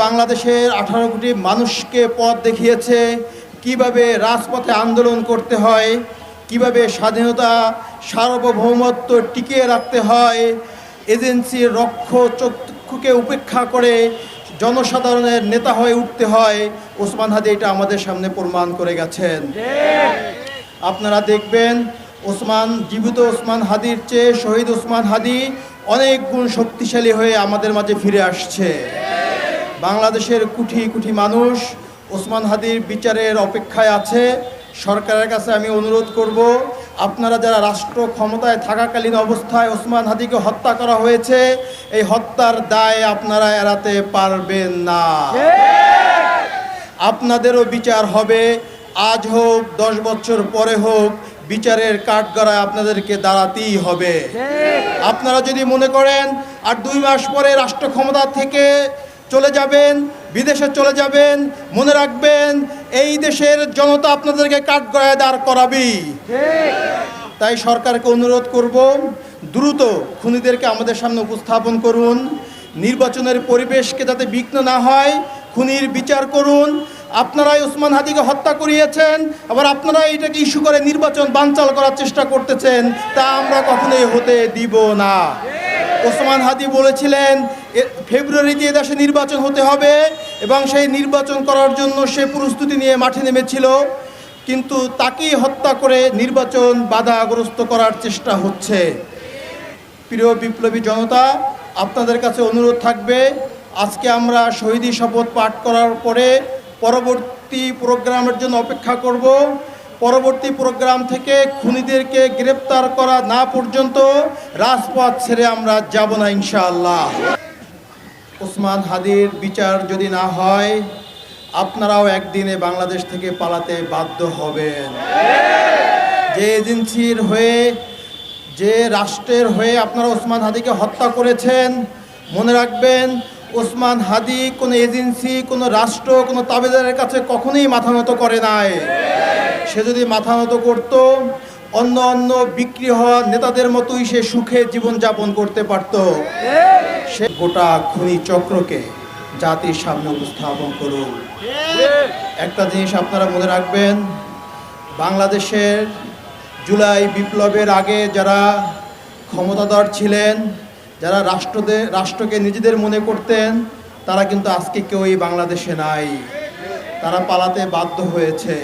বাংলাদেশের 18 কোটি মানুষকে পথ দেখিয়েছে কিভাবে রাজপথে আন্দোলন করতে হয়, কিভাবে স্বাধীনতা সার্বভৌমত্ব টিকিয়ে রাখতে হয়, এজেন্সির রক্ষচক্ষুকে উপেক্ষা করে জনসাধারণের নেতা হয়ে উঠতে হয়। ওসমান হাদি এটা আমাদের সামনে প্রমাণ করে গেছেন। আপনারা দেখবেন জীবিত ওসমান হাদির চেয়ে শহীদ ওসমান হাদি অনেক গুণ শক্তিশালী হয়ে আমাদের মাঝে ফিরে আসছে। বাংলাদেশের কোটি কোটি মানুষ ওসমান হাদির বিচারের অপেক্ষায় আছে। সরকারের কাছে আমি অনুরোধ করব, আপনারা যারা রাষ্ট্র ক্ষমতায় থাকাকালীন অবস্থায় ওসমান হাদিকে হত্যা করা হয়েছে, এই হত্যার দায় আপনারা এড়াতে পারবেন না। আপনাদেরও বিচার হবে, আজ হোক 10 বছর পরে হোক, বিচারের কাঠগড়ায় আপনাদেরকে দাঁড়াতেই হবে। আপনারা যদি মনে করেন আর 2 মাস পরে রাষ্ট্র ক্ষমতা থেকে চলে যাবেন, বিদেশে চলে যাবেন, মনে রাখবেন এই দেশের জনতা আপনাদেরকে কাঠগড়ায় দাঁড় করাবেই। তাই সরকারকে অনুরোধ করব, দ্রুত খুনিদেরকে আমাদের সামনে উপস্থাপন করুন। নির্বাচনের পরিবেশকে যাতে বিঘ্ন না হয়, খুনির বিচার করুন। আপনারাই ওসমান হাদিকে হত্যা করিয়েছেন, আবার আপনারাই এটাকে ইস্যু করে নির্বাচন বানচাল করার চেষ্টা করতেছেন, তা আমরা কখনোই হতে দিব না। ওসমান হাদি বলেছিলেন ফেব্রুয়ারিতে দেশে নির্বাচন হতে হবে এবং সেই নির্বাচন করার জন্য সে প্রস্তুতি নিয়ে মাঠে নেমেছিল, কিন্তু তাকেই হত্যা করে নির্বাচন বাধাগ্রস্ত করার চেষ্টা হচ্ছে। প্রিয় বিপ্লবী জনতা, আপনাদের কাছে অনুরোধ থাকবে, আজকে আমরা শহীদী শপথ পাঠ করার পরে পরবর্তী প্রোগ্রামের জন্য অপেক্ষা করব। পরবর্তী প্রোগ্রাম থেকে খুনিদেরকে গ্রেপ্তার করা না পর্যন্ত রাজপথ ছেড়ে আমরা যাব না ইনশাআল্লাহ। ওসমান হাদির বিচার যদি না হয়, আপনারাও একদিনে বাংলাদেশ থেকে পালাতে বাধ্য হবেন। যে এজেন্সির হয়ে, যে রাষ্ট্রের হয়ে আপনারা ওসমান হাদিকে হত্যা করেছেন, মনে রাখবেন ওসমান হাদি কোনো এজেন্সি, কোনো রাষ্ট্র, কোনো তাবেদারের কাছে কখনোই মাথা নত করে নাই। সে যদি মাথা নত করত, অন্য বিক্রি হওয়া নেতাদের মতোই সে সুখে জীবনযাপন করতে পারত। সে গোটা খুনি চক্রকে জাতির সামনে উপস্থাপন করুন। একটা জিনিস আপনারা মনে রাখবেন, বাংলাদেশের জুলাই বিপ্লবের আগে যারা ক্ষমতাধর ছিলেন, যারা রাষ্ট্রকে নিজেদের মনে করতেন, তারা কিন্তু আজকে কেউই বাংলাদেশে নাই। তারা পালাতে বাধ্য হয়েছে।